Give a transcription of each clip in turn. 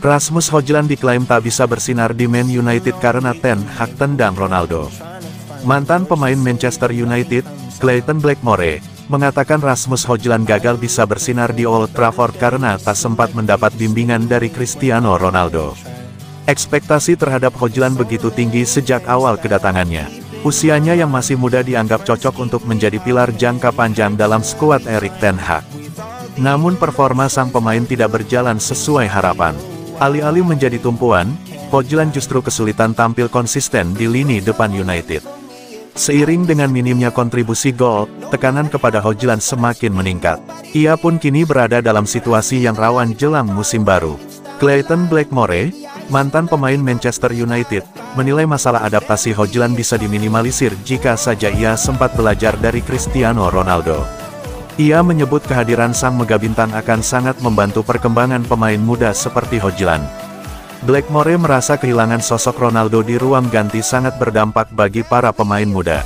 Rasmus Højlund diklaim tak bisa bersinar di Man United karena Ten Hag tendang Ronaldo. Mantan pemain Manchester United, Clayton Blackmore, mengatakan Rasmus Højlund gagal bisa bersinar di Old Trafford karena tak sempat mendapat bimbingan dari Cristiano Ronaldo. Ekspektasi terhadap Højlund begitu tinggi sejak awal kedatangannya. Usianya yang masih muda dianggap cocok untuk menjadi pilar jangka panjang dalam skuad Erik ten Hag. Namun performa sang pemain tidak berjalan sesuai harapan. Alih-alih menjadi tumpuan, Højlund justru kesulitan tampil konsisten di lini depan United. Seiring dengan minimnya kontribusi gol, tekanan kepada Højlund semakin meningkat. Ia pun kini berada dalam situasi yang rawan jelang musim baru. Clayton Blackmore, mantan pemain Manchester United, menilai masalah adaptasi Højlund bisa diminimalisir jika saja ia sempat belajar dari Cristiano Ronaldo. Ia menyebut kehadiran sang megabintang akan sangat membantu perkembangan pemain muda seperti Højlund. Blackmore merasa kehilangan sosok Ronaldo di ruang ganti sangat berdampak bagi para pemain muda.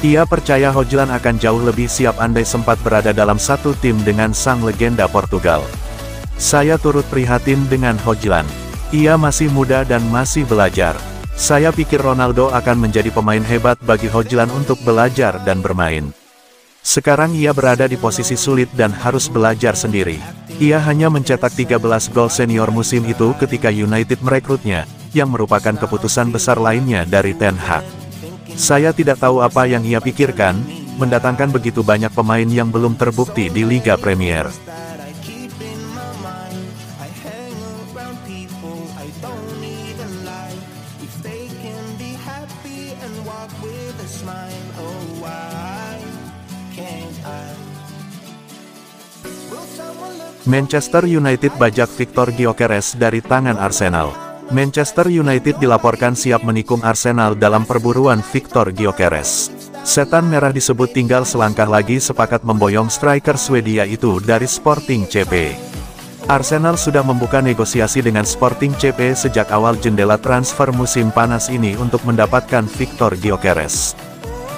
Ia percaya Højlund akan jauh lebih siap andai sempat berada dalam satu tim dengan sang legenda Portugal. Saya turut prihatin dengan Højlund. Ia masih muda dan masih belajar. Saya pikir Ronaldo akan menjadi pemain hebat bagi Højlund untuk belajar dan bermain. Sekarang ia berada di posisi sulit dan harus belajar sendiri. Ia hanya mencetak 13 gol senior musim itu ketika United merekrutnya, yang merupakan keputusan besar lainnya dari Ten Hag. Saya tidak tahu apa yang ia pikirkan, mendatangkan begitu banyak pemain yang belum terbukti di Liga Premier. Manchester United bajak Victor Gyökeres dari tangan Arsenal. Manchester United dilaporkan siap menikung Arsenal dalam perburuan Victor Gyökeres. Setan Merah disebut tinggal selangkah lagi sepakat memboyong striker Swedia itu dari Sporting CP. Arsenal sudah membuka negosiasi dengan Sporting CP sejak awal jendela transfer musim panas ini untuk mendapatkan Victor Gyökeres.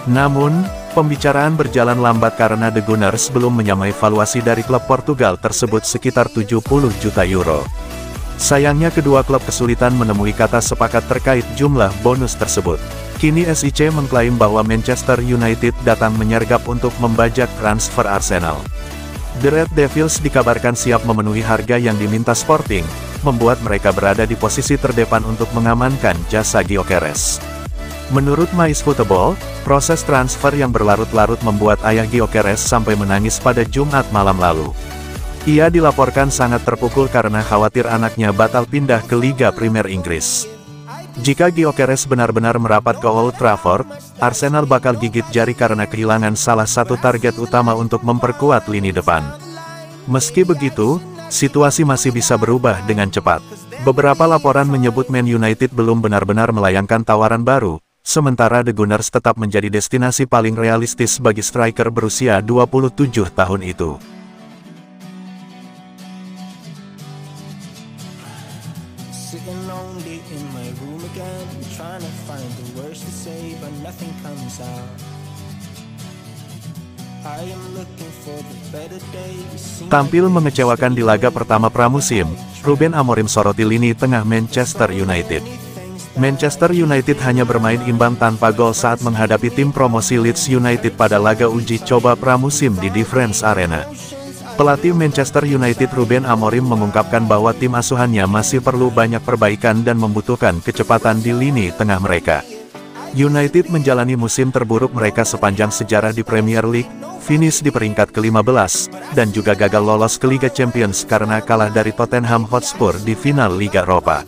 Namun, pembicaraan berjalan lambat karena The Gunners belum menyamai valuasi dari klub Portugal tersebut sekitar 70 juta euro. Sayangnya kedua klub kesulitan menemui kata sepakat terkait jumlah bonus tersebut. Kini SIC mengklaim bahwa Manchester United datang menyergap untuk membajak transfer Arsenal. The Red Devils dikabarkan siap memenuhi harga yang diminta Sporting, membuat mereka berada di posisi terdepan untuk mengamankan jasa Gyökeres. Menurut MySfootball, proses transfer yang berlarut-larut membuat ayah Gyökeres sampai menangis pada Jumat malam lalu. Ia dilaporkan sangat terpukul karena khawatir anaknya batal pindah ke Liga Premier Inggris. Jika Gyökeres benar-benar merapat ke Old Trafford, Arsenal bakal gigit jari karena kehilangan salah satu target utama untuk memperkuat lini depan. Meski begitu, situasi masih bisa berubah dengan cepat. Beberapa laporan menyebut Man United belum benar-benar melayangkan tawaran baru, sementara The Gunners tetap menjadi destinasi paling realistis bagi striker berusia 27 tahun itu. Tampil mengecewakan di laga pertama pramusim, Ruben Amorim soroti lini tengah Manchester United. Manchester United hanya bermain imbang tanpa gol saat menghadapi tim promosi Leeds United pada laga uji coba pramusim di Defence Arena. Pelatih Manchester United Ruben Amorim mengungkapkan bahwa tim asuhannya masih perlu banyak perbaikan dan membutuhkan kecepatan di lini tengah mereka. United menjalani musim terburuk mereka sepanjang sejarah di Premier League, finish di peringkat ke-15, dan juga gagal lolos ke Liga Champions karena kalah dari Tottenham Hotspur di final Liga Eropa.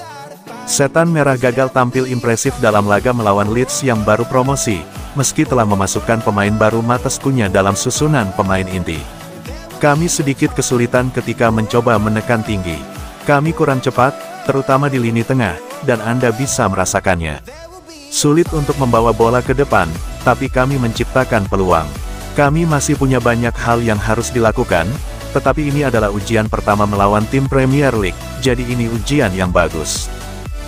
Setan Merah gagal tampil impresif dalam laga melawan Leeds yang baru promosi, meski telah memasukkan pemain baru Matheus Cunha dalam susunan pemain inti. Kami sedikit kesulitan ketika mencoba menekan tinggi. Kami kurang cepat, terutama di lini tengah, dan Anda bisa merasakannya. Sulit untuk membawa bola ke depan, tapi kami menciptakan peluang. Kami masih punya banyak hal yang harus dilakukan, tetapi ini adalah ujian pertama melawan tim Premier League, jadi ini ujian yang bagus.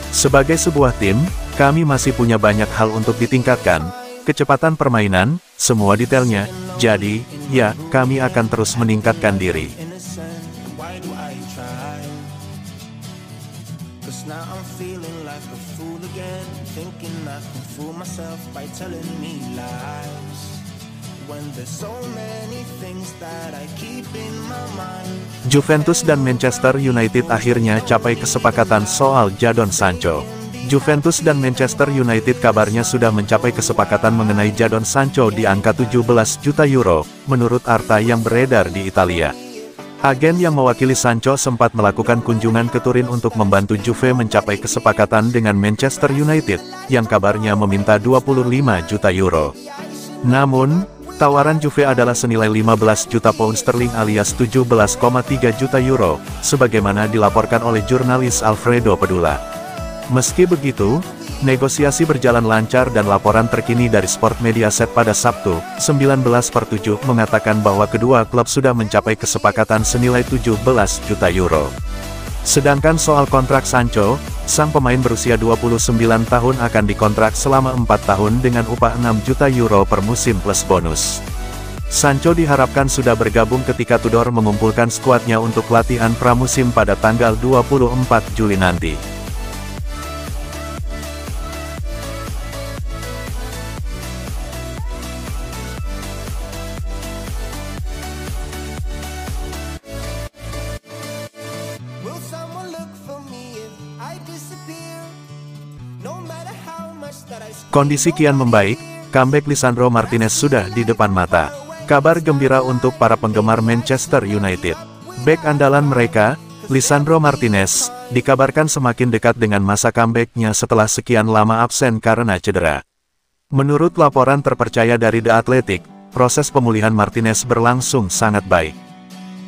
Sebagai sebuah tim, kami masih punya banyak hal untuk ditingkatkan, kecepatan permainan, semua detailnya, jadi, ya, kami akan terus meningkatkan diri. Now I'm feeling like a fool again, thinking I can fool myself by telling me lies. When there's so many things that I keep in my mind. Juventus dan Manchester United akhirnya capai kesepakatan soal Jadon Sancho. Juventus dan Manchester United kabarnya sudah mencapai kesepakatan mengenai Jadon Sancho di angka 17 juta euro, menurut Arta yang beredar di Italia. Agen yang mewakili Sancho sempat melakukan kunjungan ke Turin untuk membantu Juve mencapai kesepakatan dengan Manchester United, yang kabarnya meminta 25 juta euro. Namun, tawaran Juve adalah senilai 15 juta pound sterling alias 17,3 juta euro, sebagaimana dilaporkan oleh jurnalis Alfredo Pedula. Meski begitu, negosiasi berjalan lancar dan laporan terkini dari Sport Mediaset pada Sabtu, 19/7 mengatakan bahwa kedua klub sudah mencapai kesepakatan senilai 17 juta euro. Sedangkan soal kontrak Sancho, sang pemain berusia 29 tahun akan dikontrak selama 4 tahun dengan upah 6 juta euro per musim plus bonus. Sancho diharapkan sudah bergabung ketika Tudor mengumpulkan skuadnya untuk latihan pramusim pada tanggal 24 Juli nanti. Kondisi kian membaik, comeback Lisandro Martinez sudah di depan mata. Kabar gembira untuk para penggemar Manchester United. Bek andalan mereka, Lisandro Martinez, dikabarkan semakin dekat dengan masa comeback-nya setelah sekian lama absen karena cedera. Menurut laporan terpercaya dari The Athletic, proses pemulihan Martinez berlangsung sangat baik.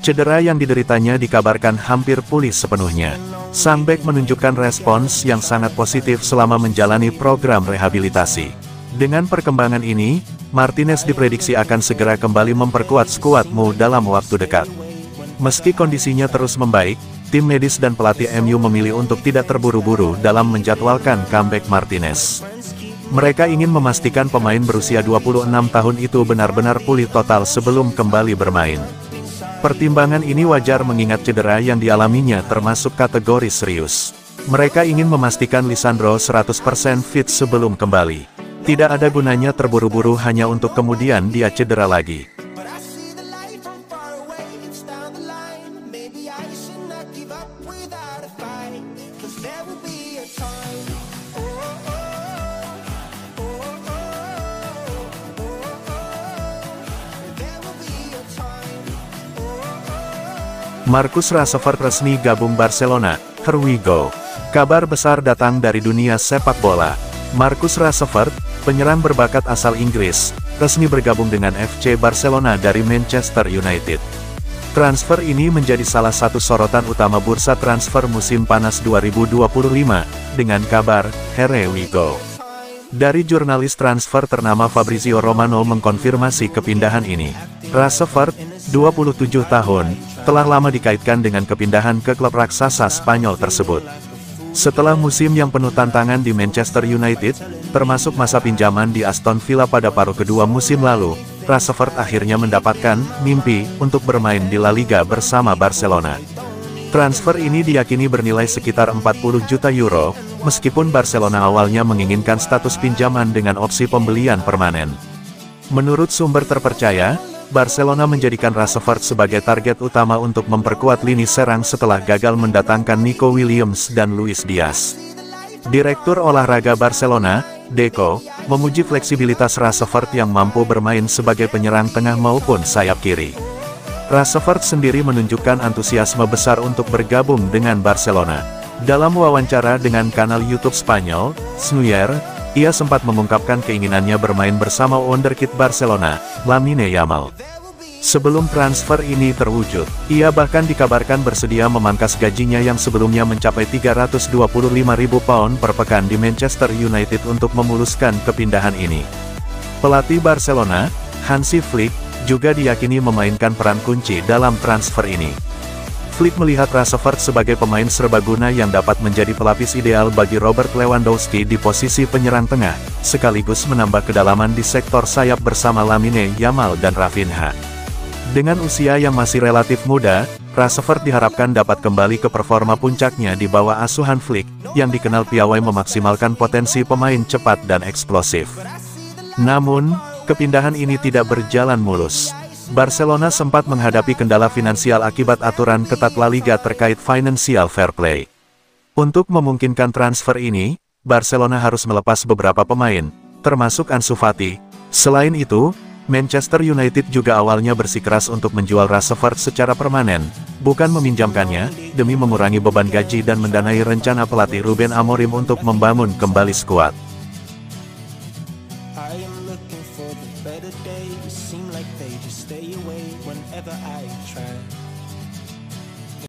Cedera yang dideritanya dikabarkan hampir pulih sepenuhnya. Sang bek menunjukkan respons yang sangat positif selama menjalani program rehabilitasi. Dengan perkembangan ini, Martinez diprediksi akan segera kembali memperkuat skuadmu dalam waktu dekat. Meski kondisinya terus membaik, tim medis dan pelatih MU memilih untuk tidak terburu-buru dalam menjadwalkan comeback Martinez. Mereka ingin memastikan pemain berusia 26 tahun itu benar-benar pulih total sebelum kembali bermain. Pertimbangan ini wajar mengingat cedera yang dialaminya termasuk kategori serius. Mereka ingin memastikan Lisandro 100% fit sebelum kembali. Tidak ada gunanya terburu-buru hanya untuk kemudian dia cedera lagi. Marcus Rashford resmi gabung Barcelona, here we go. Kabar besar datang dari dunia sepak bola. Marcus Rashford, penyerang berbakat asal Inggris, resmi bergabung dengan FC Barcelona dari Manchester United. Transfer ini menjadi salah satu sorotan utama bursa transfer musim panas 2025, dengan kabar, here we go. Dari jurnalis transfer ternama Fabrizio Romano mengkonfirmasi kepindahan ini. Rashford, 27 tahun, telah lama dikaitkan dengan kepindahan ke klub raksasa Spanyol tersebut. Setelah musim yang penuh tantangan di Manchester United, termasuk masa pinjaman di Aston Villa pada paruh kedua musim lalu, Rashford akhirnya mendapatkan mimpi untuk bermain di La Liga bersama Barcelona. Transfer ini diyakini bernilai sekitar 40 juta euro, meskipun Barcelona awalnya menginginkan status pinjaman dengan opsi pembelian permanen. Menurut sumber terpercaya, Barcelona menjadikan Rashford sebagai target utama untuk memperkuat lini serang setelah gagal mendatangkan Nico Williams dan Luis Diaz. Direktur olahraga Barcelona, Deco, memuji fleksibilitas Rashford yang mampu bermain sebagai penyerang tengah maupun sayap kiri. Rashford sendiri menunjukkan antusiasme besar untuk bergabung dengan Barcelona. Dalam wawancara dengan kanal YouTube Spanyol, Snuyere, ia sempat mengungkapkan keinginannya bermain bersama wonderkid Barcelona, Lamine Yamal. Sebelum transfer ini terwujud, ia bahkan dikabarkan bersedia memangkas gajinya yang sebelumnya mencapai 325.000 pound per pekan di Manchester United untuk memuluskan kepindahan ini. Pelatih Barcelona, Hansi Flick, juga diyakini memainkan peran kunci dalam transfer ini. Flick melihat Rashford sebagai pemain serbaguna yang dapat menjadi pelapis ideal bagi Robert Lewandowski di posisi penyerang tengah, sekaligus menambah kedalaman di sektor sayap bersama Lamine Yamal dan Rafinha. Dengan usia yang masih relatif muda, Rashford diharapkan dapat kembali ke performa puncaknya di bawah asuhan Flick, yang dikenal piawai memaksimalkan potensi pemain cepat dan eksplosif. Namun, kepindahan ini tidak berjalan mulus. Barcelona sempat menghadapi kendala finansial akibat aturan ketat La Liga terkait financial fair play. Untuk memungkinkan transfer ini, Barcelona harus melepas beberapa pemain, termasuk Ansu Fati. Selain itu, Manchester United juga awalnya bersikeras untuk menjual Rashford secara permanen, bukan meminjamkannya, demi mengurangi beban gaji dan mendanai rencana pelatih Ruben Amorim untuk membangun kembali skuad.